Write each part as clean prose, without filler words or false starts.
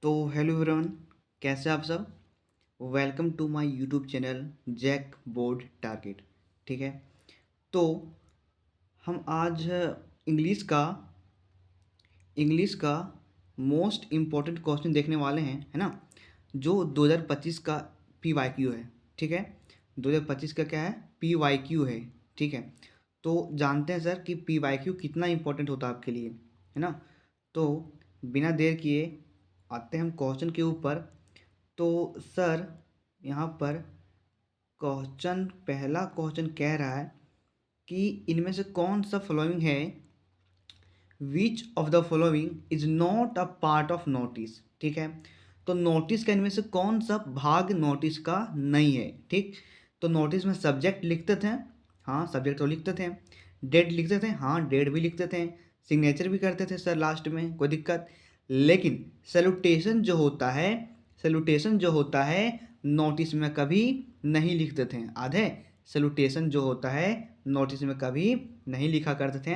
तो hello everyone, कैसे आप सब। Welcome to my YouTube channel JAC board target. ठीक है, तो हम आज इंग्लिश का मोस्ट इम्पोर्टेंट क्वेश्चन देखने वाले हैं, है ना। जो 2025 का PYQ है। ठीक है, 2025 का क्या है, PYQ है। ठीक है, तो जानते हैं सर कि PYQ कितना इम्पोर्टेंट होता है आपके लिए, है ना। तो बिना देर किए आते हैं हम क्वेश्चन के ऊपर। तो सर यहाँ पर पहला क्वेश्चन कह रहा है कि इनमें से कौन सा फॉलोइंग है, which of the following is not a part of notice. ठीक है, तो नोटिस का इनमें से कौन सा भाग नोटिस का नहीं है। ठीक, तो नोटिस में सब्जेक्ट लिखते थे, हाँ सब्जेक्ट तो लिखते थे। डेट लिखते थे, हाँ डेट भी लिखते थे। सिग्नेचर भी करते थे सर लास्ट में, कोई दिक्कत। लेकिन सैल्यूटेशन जो होता है नोटिस में कभी नहीं लिखते थे। आधे सैल्यूटेशन जो होता है नोटिस में कभी नहीं लिखा करते थे।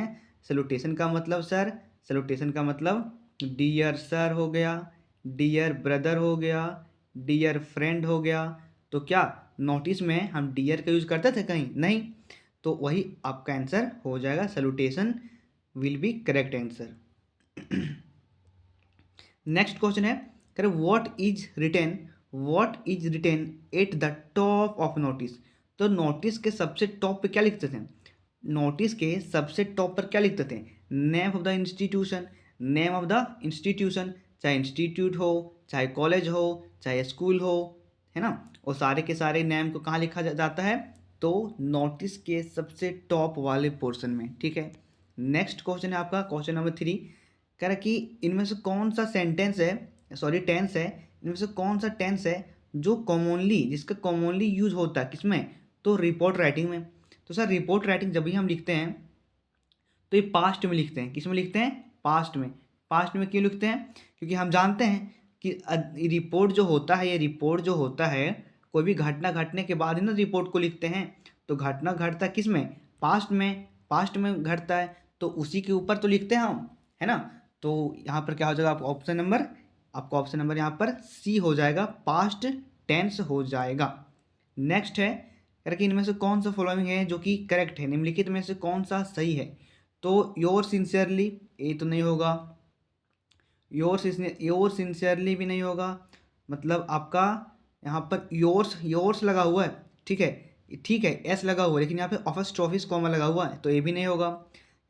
सैल्यूटेशन का मतलब सर, सैल्यूटेशन का मतलब डियर सर हो गया, डियर ब्रदर हो गया, डियर फ्रेंड हो गया। तो क्या नोटिस में हम डियर का यूज करते थे कहीं? नहीं। तो वही आपका आंसर हो जाएगा, salutation will be correct answer. Next question है, कह रहे what is written at the top of notice. तो नोटिस के सबसे टॉप पे क्या लिखते थे? नोटिस के सबसे टॉप पर क्या लिखते थे? Name of the institution. Name of the institution, चाहे इंस्टीट्यूट हो, चाहे कॉलेज हो, चाहे स्कूल हो, है ना। और सारे के सारे नेम को कहाँ लिखा जाता है? तो नोटिस के सबसे टॉप वाले पोर्शन में। ठीक है, नेक्स्ट क्वेश्चन है आपका क्वेश्चन नंबर 3। कह रहा है कि इनमें से कौन सा टेंस है, इनमें से कौन सा टेंस है जो जिसका कॉमनली यूज होता है किसमें? तो रिपोर्ट राइटिंग में। तो सर रिपोर्ट राइटिंग जब भी हम लिखते हैं तो ये पास्ट में लिखते हैं। किस में लिखते हैं? पास्ट में। पास्ट में क्यों लिखते हैं? क्योंकि हम जानते हैं कि रिपोर्ट जो होता है, ये रिपोर्ट जो होता है कोई भी घटना घटने के बाद ही ना रिपोर्ट को लिखते हैं। तो घटना घटता है किस में? पास्ट में। पास्ट में घटता है तो उसी के ऊपर तो लिखते हैं हम, है ना। तो यहाँ पर क्या हो जाएगा आपका ऑप्शन नंबर यहाँ पर सी हो जाएगा, पास्ट टेंस हो जाएगा। नेक्स्ट है कि इनमें से कौन सा फॉलोइंग है जो कि करेक्ट है, निम्नलिखित में से कौन सा सही है? तो योर सिंसियरली ये तो नहीं होगा, योर सिंसियरली भी नहीं होगा। मतलब आपका यहाँ पर योर्स लगा हुआ है। ठीक है, ठीक है एस लगा हुआ है, लेकिन यहाँ पे ऑफिस कॉमा लगा हुआ है तो ये भी नहीं होगा।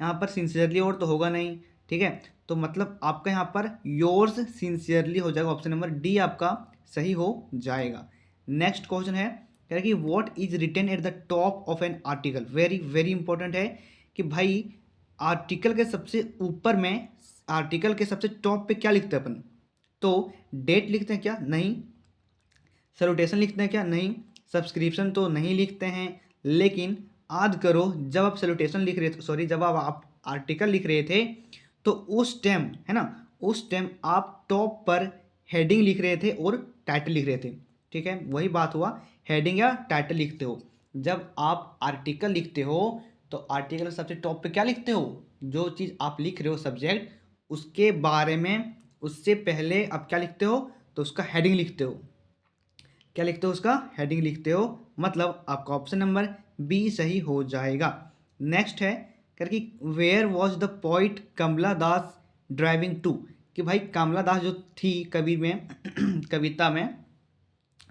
यहाँ पर सिंसियरली और तो होगा नहीं। ठीक है, तो मतलब आपका यहाँ पर योर्स सिंसियरली हो जाएगा, ऑप्शन नंबर डी आपका सही हो जाएगा। नेक्स्ट क्वेश्चन है, कह रहा है कि what is written at the top of an article. Very very important है कि भाई आर्टिकल के सबसे ऊपर में, आर्टिकल के सबसे टॉप पे क्या लिखते हैं अपन? तो डेट लिखते हैं क्या? नहीं। सैल्यूटेशन लिखते हैं क्या? नहीं। सब्सक्रिप्शन तो नहीं लिखते हैं। लेकिन याद करो, जब आप सैल्यूटेशन लिख रहे थे, सॉरी जब आप आर्टिकल लिख रहे थे तो उस टाइम, है ना, उस टाइम आप टॉप पर हेडिंग लिख रहे थे और टाइटल लिख रहे थे। ठीक है, वही बात हुआ, हेडिंग या टाइटल लिखते हो। जब आप आर्टिकल लिखते हो तो आर्टिकल सबसे टॉप पे क्या लिखते हो? जो चीज़ आप लिख रहे हो सब्जेक्ट, उसके बारे में उससे पहले आप क्या लिखते हो? तो उसका हेडिंग लिखते हो। क्या लिखते हो? उसका हेडिंग लिखते हो। मतलब आपका ऑप्शन नंबर बी सही हो जाएगा। नेक्स्ट है करके where was the poet Kamala Das driving to. कि भाई कमला दास जो थी कवि में कविता में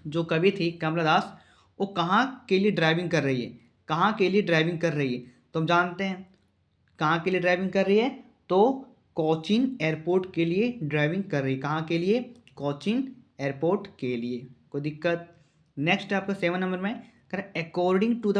जो कवि थी कमला दास, वो कहाँ के लिए ड्राइविंग कर रही है? कहाँ के लिए ड्राइविंग कर रही है? तो हम जानते हैं कहाँ के लिए ड्राइविंग कर रही है। तो कोचीन एयरपोर्ट के लिए ड्राइविंग कर रही है। कहाँ के लिए? कोचीन एयरपोर्ट के लिए। कोई दिक्कत? नेक्स्ट है आपका 7 नंबर में, कर according to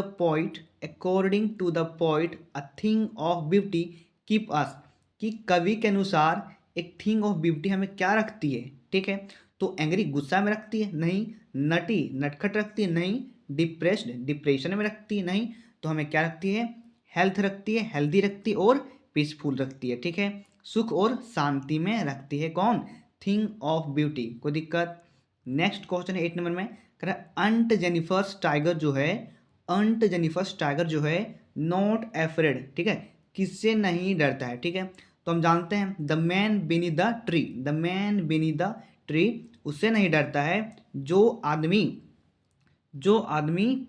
the poet a thing of beauty keep us. कि कवि के अनुसार एक थिंग ऑफ ब्यूटी हमें क्या रखती है? ठीक है, तो एंग्री गुस्सा में रखती है? नहीं। नटी नटखट रखती है? नहीं। डिप्रेस्ड डिप्रेशन में रखती है? नहीं। तो हमें क्या रखती है? हेल्थ रखती है, हेल्दी रखती है और पीसफुल रखती है। ठीक है, सुख और शांति में रखती है। कौन? Thing of beauty. कोई दिक्कत? नेक्स्ट क्वेश्चन है 8 नंबर में, कह रहा है अंट जेनिफर्स टाइगर जो है नॉट एफ्रेड। ठीक है, किससे नहीं डरता है? ठीक है, तो हम जानते हैं the man Bini the tree, the man Bini the tree उससे नहीं डरता है जो आदमी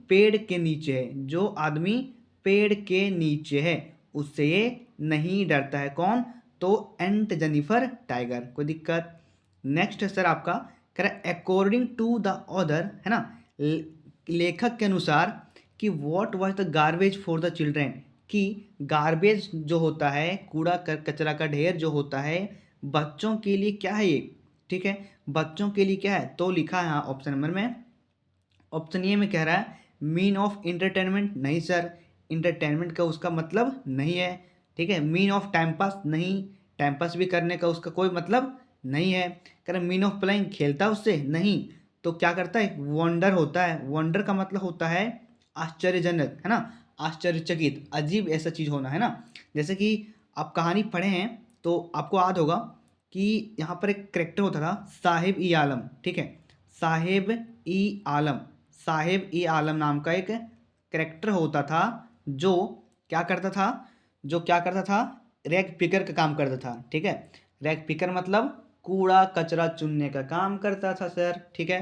पेड़ के नीचे है, जो आदमी पेड़ के नीचे है उससे ये नहीं डरता है। कौन? तो एंट जेनिफर टाइगर। कोई दिक्कत? नेक्स्ट है सर आपका कह रहा है अकॉर्डिंग टू द ऑथर, है ना, लेखक के अनुसार कि what was the garbage for the children, कि गार्बेज जो होता है, कूड़ा कचरा का ढेर जो होता है बच्चों के लिए क्या है ये, ठीक है, बच्चों के लिए क्या है? तो लिखा है यहाँ ऑप्शन नंबर में, ऑप्शन ए में कह रहा है मीन ऑफ इंटरटेनमेंट। नहीं सर, इंटरटेनमेंट का उसका मतलब नहीं है, ठीक है। मीन ऑफ टाइम पास, नहीं, टाइम पास भी करने का उसका कोई मतलब नहीं है। कह रहा मीन ऑफ प्लेइंग, खेलता उससे नहीं, तो क्या करता है? वंडर होता है। वंडर का मतलब होता है आश्चर्यजनक, है ना, आश्चर्यचकित, अजीब ऐसा चीज़ होना, है ना। जैसे कि आप कहानी पढ़े हैं तो आपको याद होगा कि यहाँ पर एक करेक्टर होता था साहिब ई आलम, ठीक है, साहिब ई आलम, साहिब ई आलम नाम का एक करेक्टर होता था जो क्या करता था, रैग पिकर का काम करता था, ठीक है। रैग पिकर मतलब कूड़ा कचरा चुनने का काम करता था सर, ठीक है।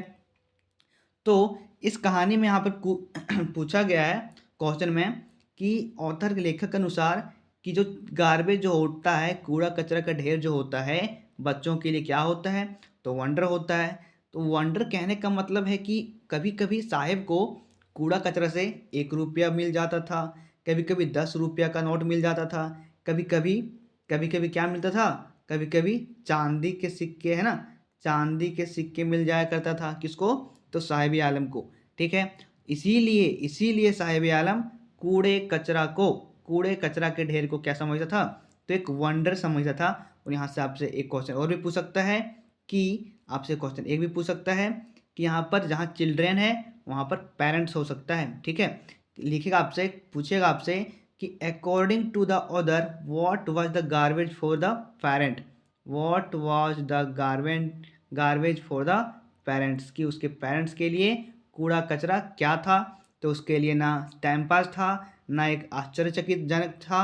तो इस कहानी में यहाँ पर पूछा गया है क्वेश्चन में कि ऑथर के लेखक के अनुसार कि जो गार्बेज जो होता है, कूड़ा कचरा का ढेर जो होता है बच्चों के लिए क्या होता है? तो वंडर होता है। तो वंडर कहने का मतलब है कि कभी कभी साहिब को कूड़ा कचरा से 1 रुपया मिल जाता था, कभी कभी 10 रुपया का नोट मिल जाता था, कभी कभी क्या मिलता था? कभी कभी चांदी के सिक्के, है ना, चांदी के सिक्के मिल जाया करता था। किसको? तो साहिब आलम को, ठीक है। इसीलिए साहिब आलम कूड़े कचरा के ढेर को क्या समझता था? तो एक वंडर समझता था। और यहाँ से आपसे एक क्वेश्चन और भी पूछ सकता है कि आपसे क्वेश्चन एक भी पूछ सकता है कि यहाँ पर जहाँ चिल्ड्रेन है वहाँ पर पेरेंट्स हो सकता है, ठीक है। लिखेगा आपसे, पूछेगा आपसे कि according to the author what was the garbage for the parent, what was the garbage for the parents, कि उसके पेरेंट्स के लिए कूड़ा कचरा क्या था? तो उसके लिए ना टाइम पास था, ना एक आश्चर्यचकित जनक था,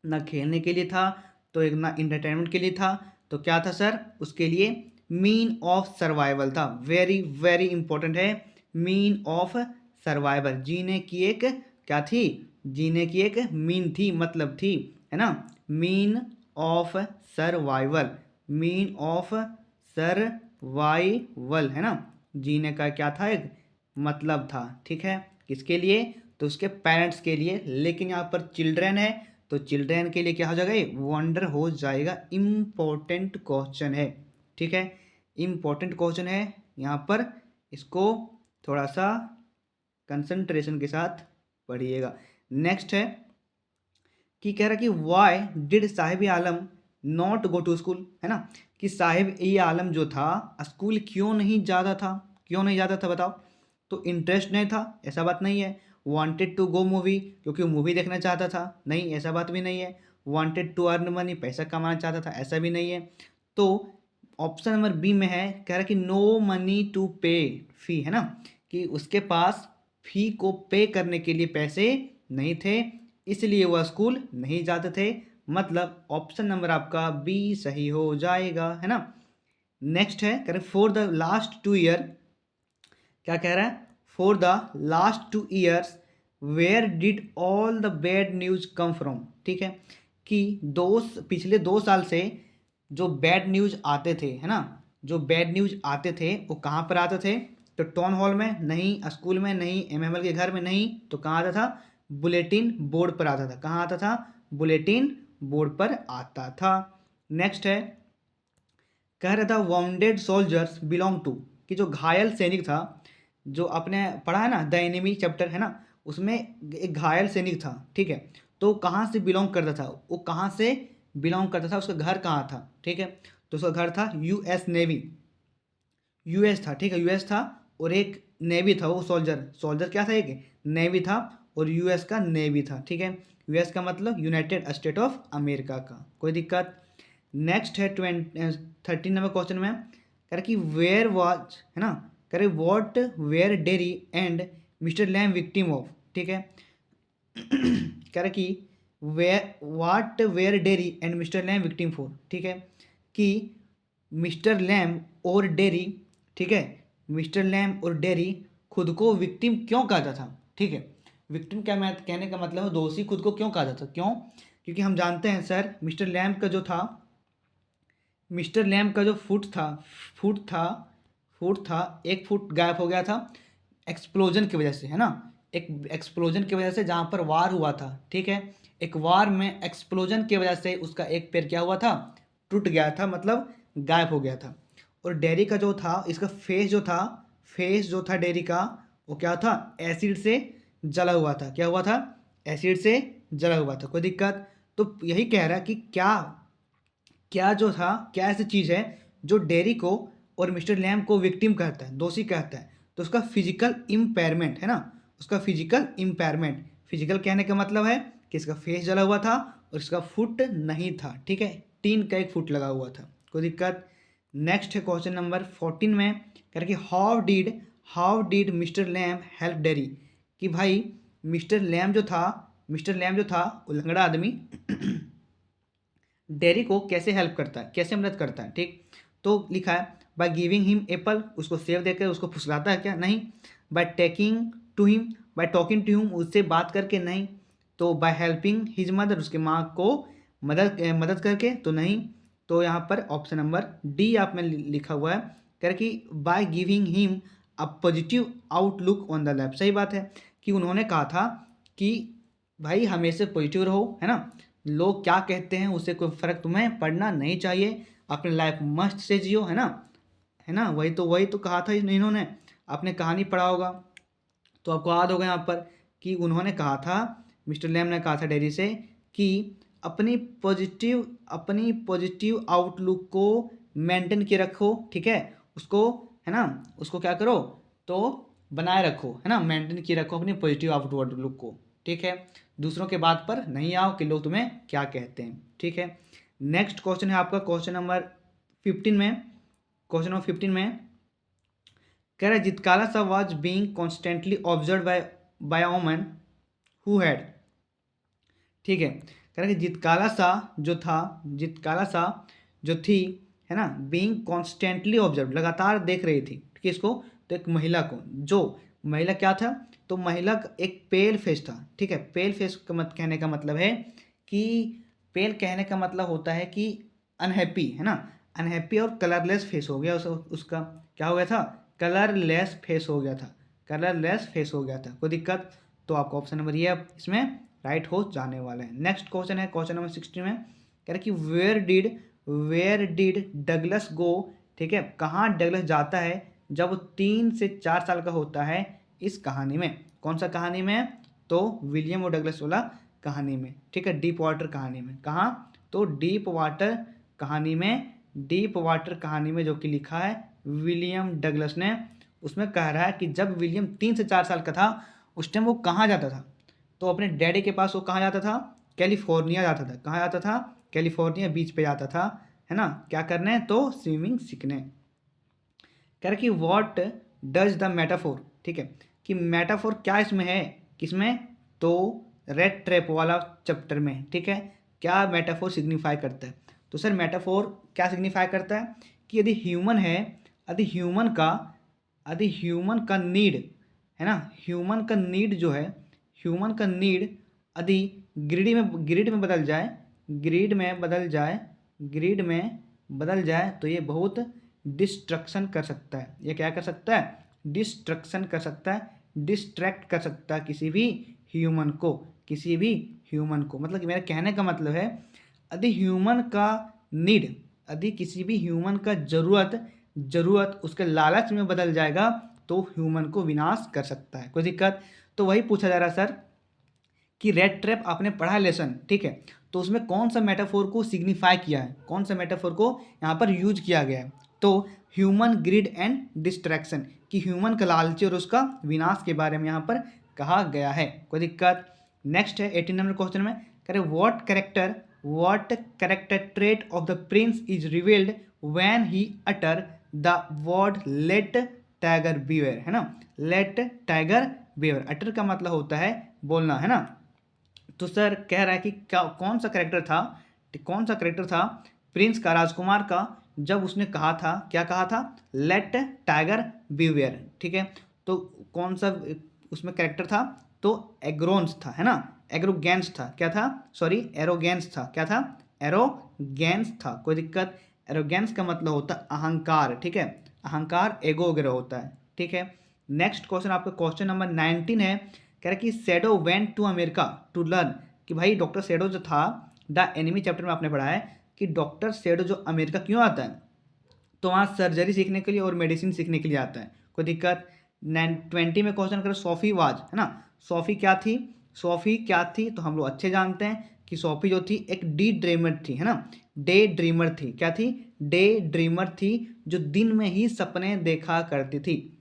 ना खेलने के लिए था, तो एक ना इंटरटेनमेंट के लिए था। तो क्या था सर? उसके लिए मीन ऑफ सर्वाइवल था। वेरी वेरी इंपॉर्टेंट है, मीन ऑफ सर्वाइवल, जीने की एक क्या थी? जीने की एक मीन थी, मतलब थी, है ना। Mean of survival, mean of survival, है ना, जीने का क्या था? एक मतलब था, ठीक है। किसके लिए? तो उसके पेरेंट्स के लिए। लेकिन यहाँ पर चिल्ड्रेन है तो चिल्ड्रेन के लिए क्या हो जाएगा? ये वंडर हो जाएगा। इम्पोर्टेंट क्वेश्चन है, ठीक है, इम्पोर्टेंट क्वेश्चन है यहाँ पर, इसको थोड़ा सा कंसंट्रेशन के साथ पढ़िएगा। नेक्स्ट है कि कह रहा कि why did Sahib Alam not go to school, है ना, कि साहिब ई आलम जो था स्कूल क्यों नहीं जाता था? क्यों नहीं जाता था बताओ? तो इंटरेस्ट नहीं था, ऐसा बात नहीं है। वांटेड टू गो मूवी, क्योंकि मूवी देखना चाहता था, नहीं, ऐसा बात भी नहीं है। वांटेड टू अर्न मनी, पैसा कमाना चाहता था, ऐसा भी नहीं है। तो ऑप्शन नंबर बी में है, कह रहा कि नो मनी टू पे फी, है ना, कि उसके पास फी को पे करने के लिए पैसे नहीं थे, इसलिए वह स्कूल नहीं जाते थे। मतलब ऑप्शन नंबर आपका बी सही हो जाएगा, है ना। नेक्स्ट है कह रहे फॉर द लास्ट 2 ईयर, क्या कह रहा है? For the last 2 years where did all the bad news come from, ठीक है, कि पिछले 2 साल से जो बैड न्यूज आते थे, है ना, जो बैड न्यूज आते थे वो कहाँ पर आते थे? तो टाउन हॉल में नहीं, स्कूल में नहीं, एमएमएल के घर में नहीं, तो कहाँ आता था? बुलेटिन बोर्ड पर आता था। कहाँ आता था? बुलेटिन बोर्ड पर आता था। नेक्स्ट है कह रहा था वाउंडेड सोल्जर्स बिलोंग टू, कि जो घायल सैनिक था, जो आपने पढ़ा है ना द एनिमी चैप्टर, है ना, उसमें एक घायल सैनिक था, ठीक है, तो कहाँ से बिलोंग करता था? वो कहाँ से बिलोंग करता था? उसका घर कहाँ था? ठीक है, तो उसका घर था यूएस नेवी, यूएस था, ठीक है, यूएस था। और एक नेवी था, वो सोल्जर क्या था? एक नेवी था, और यूएस का नेवी था, ठीक है। यूएस का मतलब यूनाइटेड स्टेट ऑफ अमेरिका का। कोई दिक्कत? नेक्स्ट है 13 नंबर क्वेश्चन में कह रहा कि वेयर वॉज, है ना, कह रहे what where Derry and mister Lamb victim of, ठीक है। कह रहा कि where what where Derry and mister Lamb victim for, ठीक है, कि मिस्टर लैम और डेरी, ठीक है, मिस्टर लैम और डेरी खुद को विक्टिम क्यों कहा था, ठीक है। विक्टिम क्या मैं कहने का मतलब है दोषी खुद को क्यों कहा था, क्यों? क्योंकि हम जानते हैं सर मिस्टर लैम का जो था, मिस्टर लैम का जो फुट था फुट था 1 फुट गायब हो गया था एक्सप्लोजन की वजह से, है ना, एक एक्सप्लोजन की वजह से जहाँ पर वार हुआ था, ठीक है। एक वार में एक्सप्लोजन की वजह से उसका एक पैर क्या हुआ था, टूट गया था, मतलब गायब हो गया था। और डेरी का जो था, इसका फेस जो था डेरी का, वो क्या था, एसिड से जला हुआ था। क्या हुआ था? एसिड से जला हुआ था। कोई दिक्कत? तो यही कह रहा है कि क्या क्या जो था, क्या ऐसी चीज़ है जो डेरी को और मिस्टर लैम को विक्टिम कहता है, दोषी कहता है? तो उसका फिजिकल इम्पेयरमेंट है ना, उसका फिजिकल इम्पेयरमेंट। फिजिकल कहने का मतलब है कि इसका फेस जला हुआ था और इसका फुट नहीं था, ठीक है, टीन का 1 फुट लगा हुआ था। कोई दिक्कत? नेक्स्ट है क्वेश्चन नंबर 14 में, कह रहा कि how did mister Lamb help Derry, कि भाई मिस्टर लैम जो था वो लंगड़ा आदमी डेरी को कैसे हेल्प करता है, कैसे मदद करता है, ठीक। तो लिखा है बाय गिविंग हिम एप्पल, उसको सेव देकर उसको फुसलाता है क्या? नहीं। बाय टॉकिंग टू हिम, उससे बात करके? नहीं। तो बाय हेल्पिंग हिज मदर, उसके माँ को मदद करके? तो नहीं। तो यहाँ पर ऑप्शन नंबर डी आप में लिखा हुआ है, कह रहे कि by giving him a positive outlook on the life. सही बात है कि उन्होंने कहा था कि भाई हमेशा पॉजिटिव रहो, है ना, लोग क्या कहते हैं उससे कोई फर्क तुम्हें पड़ना नहीं चाहिए, अपनी लाइफ मस्त से जियो, है ना, है ना। वही तो कहा था इन्होंने, आपने कहानी पढ़ा होगा तो आपको याद होगा यहाँ पर कि उन्होंने कहा था, मिस्टर लैम ने कहा था डेरी से कि अपनी पॉजिटिव आउटलुक को मेंटेन किए रखो, ठीक है, उसको, है ना, उसको क्या करो, तो बनाए रखो, है ना, मेंटेन किए रखो अपनी पॉजिटिव आउटलुक को, ठीक है। दूसरों के बात पर नहीं आओ कि लोग तुम्हें क्या कहते हैं, ठीक है। नेक्स्ट क्वेश्चन है आपका क्वेश्चन नंबर 15 में कह रहा है जितकाला सा was being constantly observe by a woman who had, ठीक है, कह रहा है कि जितकाला सा जो थी, है ना, बीइंग कॉन्स्टेंटली ऑब्जर्व, लगातार देख रही थी किसको, तो एक महिला को। जो महिला क्या था, तो महिला का एक पेल फेस था, ठीक है। पेल फेस का कहने का मतलब है कि पेल कहने का मतलब होता है कि अनहैप्पी, है ना, अनहैप्पी और कलरलेस फेस हो गया उसका क्या हो गया था, कलरलेस फेस हो गया था, कलरलेस फेस हो गया था। कोई दिक्कत? तो आपका ऑप्शन नंबर ये इसमें राइट हो जाने वाला है। नेक्स्ट क्वेश्चन है क्वेश्चन नंबर 16 में, कह रहा कि वेयर डिड डगलस गो, ठीक है, कहाँ डगलस जाता है जब 3 से 4 साल का होता है इस कहानी में? कौन सा कहानी में? तो विलियम और डगलस वाला कहानी में, ठीक है, डीप वाटर कहानी में। कहाँ? तो डीप वाटर कहानी में जो कि लिखा है विलियम डगलस ने, उसमें कह रहा है कि जब विलियम 3 से 4 साल का था उस टाइम वो कहाँ जाता था, तो अपने डैडी के पास वो कहाँ जाता था, कैलिफोर्निया जाता था। कहाँ जाता था? कैलिफोर्निया बीच पे जाता था, है ना, क्या करने, तो स्विमिंग सीखने। कह रहा कि व्हाट डज द मेटाफोर, ठीक है, कि मेटाफोर क्या इसमें है, किसमें, तो रेड ट्रैप वाला चैप्टर में, ठीक है, क्या मेटाफोर सिग्निफाई करता है? तो सर मेटाफोर क्या सिग्निफाई करता है कि यदि ह्यूमन है, यदि ह्यूमन का नीड, है ना, ह्यूमन का नीड जो है, ह्यूमन का नीड यदि ग्रीड में बदल जाए, ग्रीड में बदल जाए तो ये बहुत डिस्ट्रक्शन कर सकता है। ये क्या कर सकता है? डिस्ट्रक्शन कर सकता है, डिस्ट्रैक्ट कर सकता है किसी भी ह्यूमन को, मतलब कि मेरा कहने का मतलब है यदि ह्यूमन का नीड, यदि किसी भी ह्यूमन का ज़रूरत उसके लालच में बदल जाएगा तो ह्यूमन को विनाश कर सकता है। कोई दिक्कत? तो वही पूछा जा रहा है सर कि रेड ट्रैप आपने पढ़ा है लेसन, ठीक है, तो उसमें कौन सा मेटाफोर को सिग्निफाई किया है, कौन सा मेटाफोर को यहाँ पर यूज किया गया है? तो ह्यूमन ग्रिड एंड डिस्ट्रैक्शन, कि ह्यूमन का लालची और उसका विनाश के बारे में यहाँ पर कहा गया है। कोई दिक्कत? नेक्स्ट है 18 नंबर क्वेश्चन में, कह रहे what character trait of the prince is revealed when he utter the word let tiger beware, है ना, लेट टाइगर बीवेयर, अटर का मतलब होता है बोलना, है ना। तो सर कह रहा है कि क्या कौन सा करेक्टर था प्रिंस का, राजकुमार का, जब उसने कहा था, क्या कहा था, लेट टाइगर बीवेयर, ठीक है। तो कौन सा उसमें कैरेक्टर था, तो एग्रोन्स था, है ना, एग्रोगेंस था, क्या था, सॉरी एरोगेंस था, क्या था, एरोगेंस था, कोई दिक्कत। एरोगेंस का मतलब होता है अहंकार, ठीक है, अहंकार एगो वगैरह होता है, ठीक है। नेक्स्ट क्वेश्चन आपका क्वेश्चन नंबर 19 है, कह रहा है कि Sadao went to America to learn, कि भाई डॉक्टर सैडो जो था, द एनिमी चैप्टर में आपने पढ़ा है कि डॉक्टर सैडो जो अमेरिका क्यों आता है, तो वहाँ सर्जरी सीखने के लिए और मेडिसिन सीखने के लिए आता है, कोई दिक्कत। 20 में क्वेश्चन करें सोफी वाज, है ना, सोफी क्या थी, सोफी क्या थी, तो हम लोग अच्छे जानते हैं कि सोफी जो थी एक डी ड्रीमर थी, है ना, डे ड्रीमर थी, क्या थी, डे ड्रीमर थी, जो दिन में ही सपने देखा करती थी,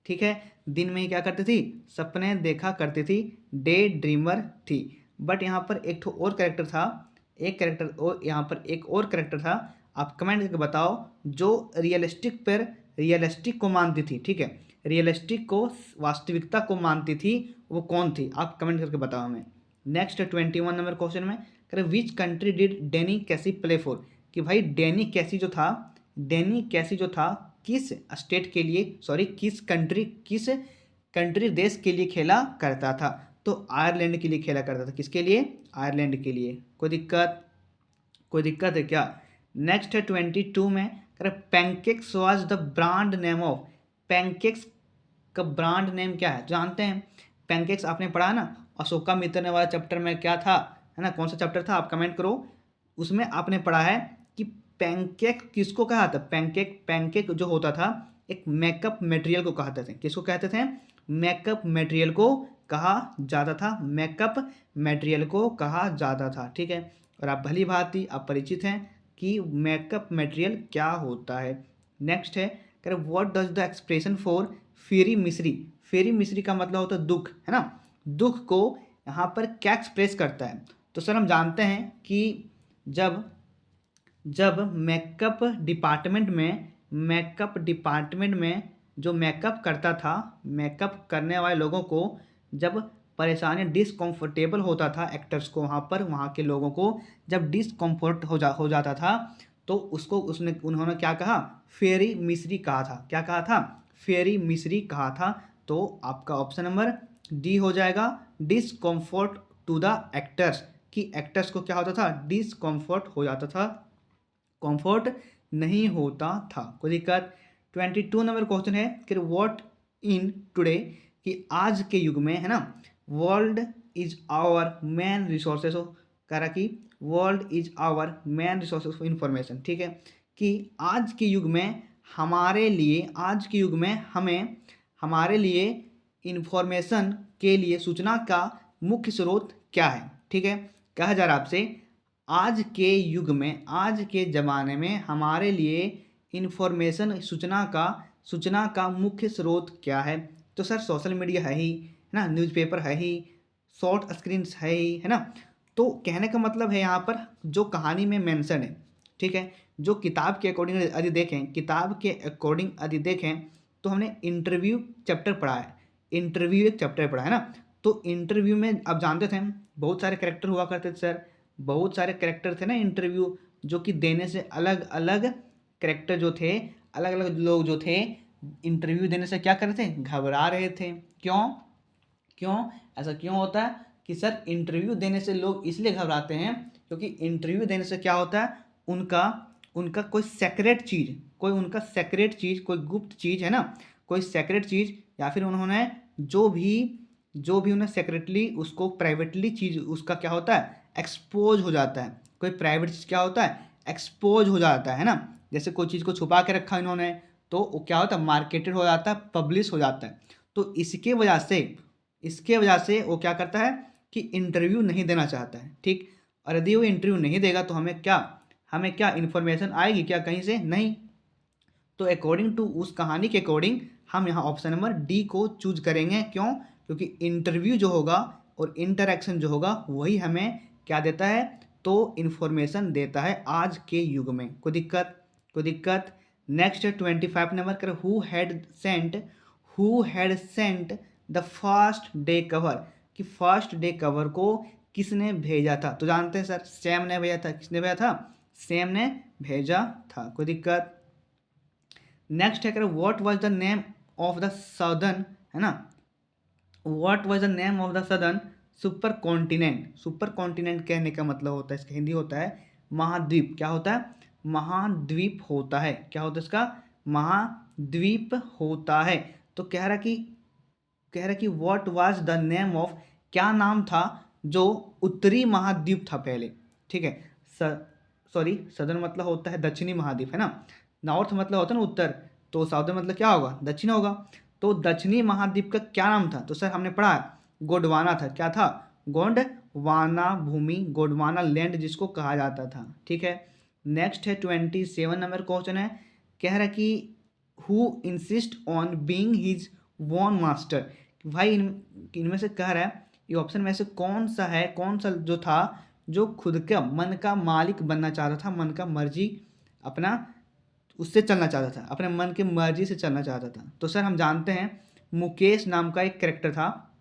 ठीक है, दिन में ही क्या करती थी, सपने देखा करती थी, डे ड्रीमर थी। बट यहाँ पर एक ठो और कैरेक्टर था, एक कैरेक्टर और यहाँ पर एक और कैरेक्टर था, आप कमेंट करके बताओ, जो रियलिस्टिक को मानती थी, ठीक है, रियलिस्टिक को, वास्तविकता को मानती थी, वो कौन थी, आप कमेंट करके बताओ हमें। नेक्स्ट 21 नंबर क्वेश्चन में करें विच कंट्री डिड डेनी कैसी प्ले फॉर, कि भाई डेनी कैसी जो था, डेनी कैसी जो था किस स्टेट के लिए, सॉरी किस कंट्री देश के लिए खेला करता था, तो आयरलैंड के लिए खेला करता था, किसके लिए, आयरलैंड के लिए, कोई दिक्कत है क्या। नेक्स्ट है 22 में, कह pancakes was the brand name of, pancakes का ब्रांड नेम क्या है, जानते हैं, पैनकेक्स आपने पढ़ा ना, अशोका मित्र वाला चैप्टर में क्या था, है ना, कौन सा चैप्टर था, आप कमेंट करो, उसमें आपने पढ़ा है कि पैनकेक किसको कहा था, पैनकेक, पैनकेक जो होता था एक मेकअप मटेरियल को कहते थे, किसको कहते थे, मेकअप मटेरियल को कहा जाता था, मेकअप मटेरियल को कहा जाता था, ठीक है। और आप भली भांति आप परिचित हैं कि मेकअप मटेरियल क्या होता है। नेक्स्ट है, कह रहे what does the expression for ferry misery, ferry मिस्री का मतलब होता है दुख, है ना, दुख को यहाँ पर क्या एक्सप्रेस करता है, तो सर हम जानते हैं कि जब जब मेकअप डिपार्टमेंट में जो मेकअप करता था, मेकअप करने वाले लोगों को जब परेशानी डिसकम्फर्टेबल होता था, एक्टर्स को वहाँ पर, वहाँ के लोगों को जब डिसकम्फर्ट हो जाता था, तो उसको उन्होंने क्या कहा, फेरी मिस्री कहा था, क्या कहा था, फेरी मिस्री कहा था। तो आपका ऑप्शन नंबर डी हो जाएगा, डिसकम्फर्ट टू द एक्टर्स, कि एक्टर्स को क्या होता था, डिसकम्फर्ट हो जाता था, कंफर्ट नहीं होता था, कोई दिक्कत। 22 नंबर क्वेश्चन है कि व्हाट इन टुडे, कि आज के युग में, है ना, world is our main resources, कह रहा कि world is our main resources for information, ठीक है, कि आज के युग में हमारे लिए, आज के युग में हमारे लिए इंफॉर्मेशन के लिए सूचना का मुख्य स्रोत क्या है, ठीक है, कहा जा रहा आपसे आज के युग में, आज के ज़माने में हमारे लिए इंफॉर्मेशन, सूचना का मुख्य स्रोत क्या है, तो सर सोशल मीडिया है ही, है ना, न्यूज़पेपर है ही, शॉर्ट स्क्रीन्स है ही, है ना। तो कहने का मतलब है यहाँ पर जो कहानी में मेंशन है, ठीक है, जो किताब के अकॉर्डिंग यदि देखें तो हमने इंटरव्यू चैप्टर पढ़ा है, इंटरव्यू एक चैप्टर पढ़ा है ना, तो इंटरव्यू में आप जानते थे बहुत सारे कैरेक्टर हुआ करते थे सर, बहुत सारे कैरेक्टर थे ना इंटरव्यू, जो कि देने से अलग अलग कैरेक्टर जो थे, अलग अलग लोग जो थे इंटरव्यू देने से क्या कर रहे थे, घबरा रहे थे, क्यों क्यों ऐसा क्यों होता है कि सर इंटरव्यू देने से लोग इसलिए घबराते हैं क्योंकि इंटरव्यू देने से क्या होता है, उनका उनका कोई सेक्रेट चीज़, कोई गुप्त चीज़, है ना, कोई सेक्रेट चीज़, या फिर उन्होंने जो भी उन्हें सेक्रेटली उसको प्राइवेटली चीज़ उसका क्या होता है, एक्सपोज हो जाता है, कोई प्राइवेट चीज़ क्या होता है, एक्सपोज हो जाता है ना, जैसे कोई चीज़ को छुपा के रखा इन्होंने, तो वो क्या होता है, मार्केटेड हो जाता है, पब्लिश हो जाता है, तो इसके वजह से वो क्या करता है कि इंटरव्यू नहीं देना चाहता है, ठीक। और यदि वो इंटरव्यू नहीं देगा तो हमें क्या इन्फॉर्मेशन आएगी क्या कहीं से, नहीं। तो अकॉर्डिंग टू उस कहानी के अकॉर्डिंग हम यहाँ ऑप्शन नंबर डी को चूज करेंगे, क्यों, क्योंकि इंटरव्यू जो होगा और इंटरेक्शन जो होगा वही हमें क्या देता है, तो इन्फॉर्मेशन देता है आज के युग में, कोई दिक्कत। नेक्स्ट 25 नंबर कर who had sent the first day cover, कि फर्स्ट डे कवर को किसने भेजा था, तो जानते हैं सर सैम ने भेजा था, किसने भेजा था, सेम ने भेजा था। कोई दिक्कत? नेक्स्ट है, what was the name of the southern, है ना, what was the name of the southern super continent. Super continent कहने का मतलब होता है, इसका हिंदी होता है महाद्वीप। क्या होता है? महाद्वीप होता है। क्या होता है इसका? महाद्वीप होता है। तो कह रहा कि what was the name of, क्या नाम था जो उत्तरी महाद्वीप था पहले। ठीक है, सॉरी, सदर्न मतलब होता है दक्षिणी महाद्वीप, है ना। नॉर्थ मतलब होता है ना उत्तर, तो साउदर्न मतलब क्या होगा? दक्षिण होगा। तो दक्षिणी महाद्वीप का क्या नाम था? तो सर हमने पढ़ा गोंडवाना था। क्या था? गोंडवाना भूमि, गोंडवाना लैंड जिसको कहा जाता था। ठीक है, नेक्स्ट है 27 नंबर क्वेश्चन है, कह रहा कि who insist on being his own master. भाई इनमें से कह रहा है, ये ऑप्शन में से कौन सा है, कौन सा जो था जो खुद का मन का मालिक बनना चाहता था, मन का मर्जी अपना उससे चलना चाहता था, अपने मन की मर्जी से चलना चाहता था। तो सर हम जानते हैं मुकेश नाम का एक कैरेक्टर था,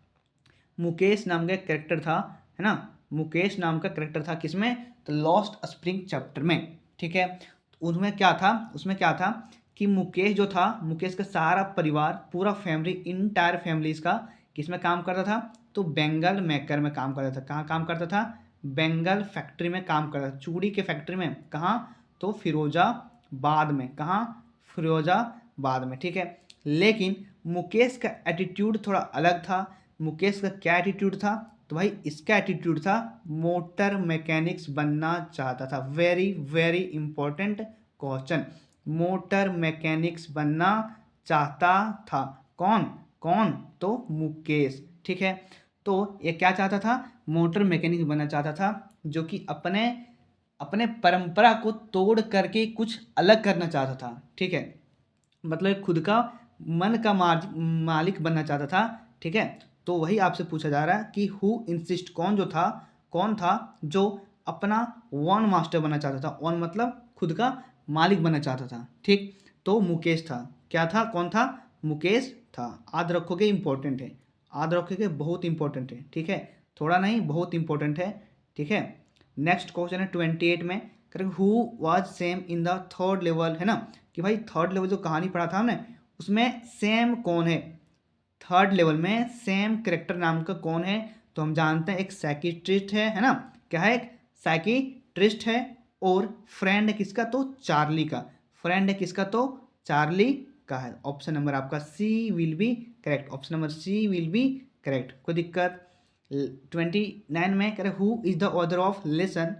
मुकेश नाम का एक कैरेक्टर था, है ना, मुकेश नाम का कैरेक्टर था किसमें? द लॉस्ट स्प्रिंग चैप्टर में। ठीक है, उसमें क्या था? उसमें क्या था कि मुकेश जो था, मुकेश का सारा परिवार, पूरा फैमिली, इंटायर फैमिली इसका किसमें काम करता था? तो बेंगल मेकर में काम करता था। कहाँ काम करता था? बेंगल फैक्ट्री में काम करता था, चूड़ी के फैक्ट्री में। कहाँ? तो फिरोजाबाद में। कहाँ? फिरोजाबाद में। ठीक है, लेकिन मुकेश का एटीट्यूड थोड़ा अलग था। मुकेश का क्या एटीट्यूड था? तो भाई इसका एटीट्यूड था मोटर मैकेनिक्स बनना चाहता था। Very very important question, motor mechanics बनना चाहता था। कौन कौन? तो मुकेश। ठीक है, तो ये क्या चाहता था? मोटर मैकेनिक बनना चाहता था, जो कि अपने अपने परंपरा को तोड़ करके कुछ अलग करना चाहता था। ठीक है, मतलब खुद का मन का मालिक बनना चाहता था। ठीक है, तो वही आपसे पूछा जा रहा है कि हु इंसिस्ट, कौन था जो अपना वन मास्टर बनना चाहता था। वन मतलब खुद का मालिक बनना चाहता था। ठीक, तो मुकेश था। क्या था? कौन था? मुकेश था। याद रखोगे, इंपॉर्टेंट है, याद रखोगे, बहुत इंपॉर्टेंट है। ठीक है, थोड़ा नहीं, बहुत इंपॉर्टेंट है। ठीक है, नेक्स्ट क्वेश्चन है 28 में, correct, who was same in the third level, है ना, कि भाई थर्ड लेवल जो कहानी पढ़ा था हमने, उसमें सेम कौन है? थर्ड लेवल में सेम करेक्टर नाम का कौन है? तो हम जानते हैं एक साइकिट्रिस्ट है ना। क्या है? एक साइकिट्रिस्ट है। और फ्रेंड है किसका? तो चार्ली का। फ्रेंड है किसका? तो चार्ली का है। ऑप्शन नंबर आपका C will be correct. Option number C will be correct. कोई दिक्कत? 29 में कह रहे who is the author of lesson,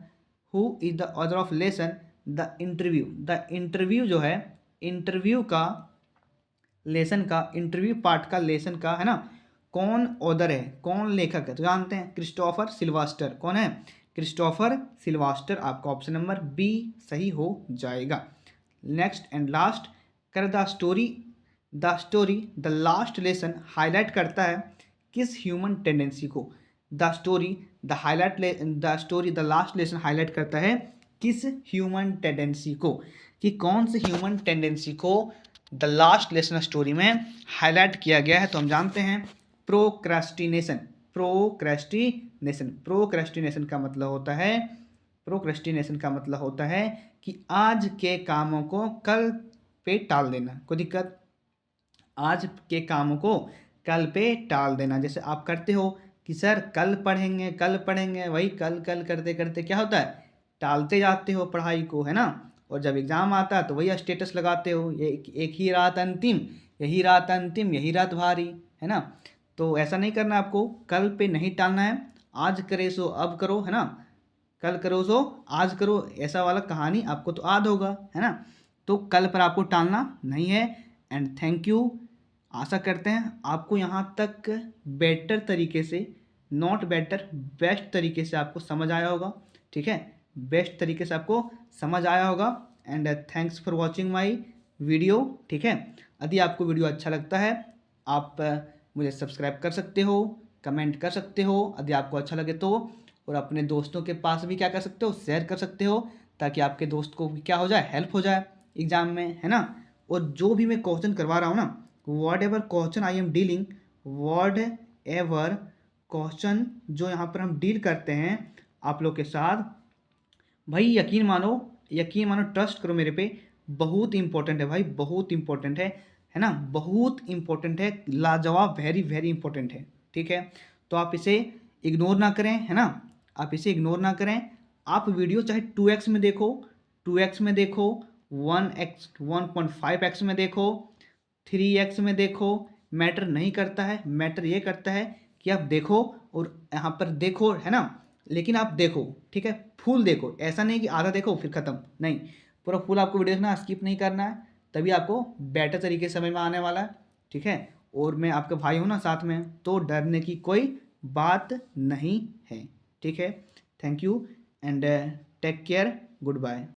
who is the author of lesson the interview. The interview जो है, इंटरव्यू का, लेसन का, इंटरव्यू पार्ट का, लेसन का, है ना, कौन ऑथर है, कौन लेखक है? तो जानते हैं क्रिस्टोफर सिल्वास्टर। कौन है? क्रिस्टोफर सिल्वास्टर। आपका ऑप्शन नंबर बी सही हो जाएगा। नेक्स्ट एंड लास्ट, कर द लास्ट लेसन हाईलाइट करता है किस ह्यूमन टेंडेंसी को? द लास्ट लेसन हाईलाइट करता है किस ह्यूमन टेंडेंसी को? कि कौन से ह्यूमन टेंडेंसी को द लास्ट लेसन स्टोरी में हाईलाइट किया गया है? तो हम जानते हैं प्रोक्रेस्टिनेशन। प्रोक्रेस्टिनेशन का मतलब होता है, प्रोक्रेस्टिनेशन का मतलब होता है कि आज के कामों को कल पे टाल देना। कोई दिक्कत? आज के कामों को कल पे टाल देना। जैसे आप करते हो कि सर कल पढ़ेंगे, वही कल कल करते करते क्या होता है? टालते जाते हो पढ़ाई को, है ना। और जब एग्ज़ाम आता है तो वही स्टेटस लगाते हो, ये एक ही रात अंतिम, यही रात अंतिम, यही रात भारी, है ना। तो ऐसा नहीं करना आपको, कल पे नहीं टालना है। आज करे सो अब करो, है ना, कल करो सो आज करो, ऐसा वाला कहानी आपको तो याद होगा, है ना। तो कल पर आपको टालना नहीं है। And thank you. आशा करते हैं आपको यहाँ तक बेटर तरीके से, नॉट बेटर, बेस्ट तरीके से आपको समझ आया होगा। ठीक है, बेस्ट तरीके से आपको समझ आया होगा। And thanks for watching my video. ठीक है, यदि आपको वीडियो अच्छा लगता है, आप मुझे सब्सक्राइब कर सकते हो, कमेंट कर सकते हो यदि आपको अच्छा लगे तो, और अपने दोस्तों के पास भी क्या कर सकते हो? शेयर कर सकते हो, ताकि आपके दोस्त को भी क्या हो जाए? हेल्प हो जाए एग्ज़ाम में, है ना। और जो भी मैं क्वेश्चन करवा रहा हूँ ना, what ever question I am dealing, what ever question जो यहाँ पर हम डील करते हैं आप लोग के साथ, भाई यकीन मानो यकीन मानो, ट्रस्ट करो मेरे पे, बहुत इंपॉर्टेंट है भाई, बहुत इंपॉर्टेंट है ना, बहुत इंपॉर्टेंट है, लाजवाब, वेरी वेरी इंपॉर्टेंट है। ठीक है, तो आप इसे इग्नोर ना करें, है ना, आप इसे इग्नोर ना करें। आप वीडियो चाहे 2x में देखो, 2x में देखो, 1x 1.5x में देखो, 3x में देखो, मैटर नहीं करता है। मैटर ये करता है कि आप देखो और यहाँ पर देखो, है ना, लेकिन आप देखो, ठीक है, फुल देखो, ऐसा नहीं कि आधा देखो फिर ख़त्म, नहीं, पूरा फुल आपको वीडियो देखना, स्किप नहीं करना है, तभी आपको बेटर तरीके से समझ में आने वाला है। ठीक है, और मैं आपका भाई हूँ ना साथ में, तो डरने की कोई बात नहीं है। ठीक है, thank you and take care, good bye.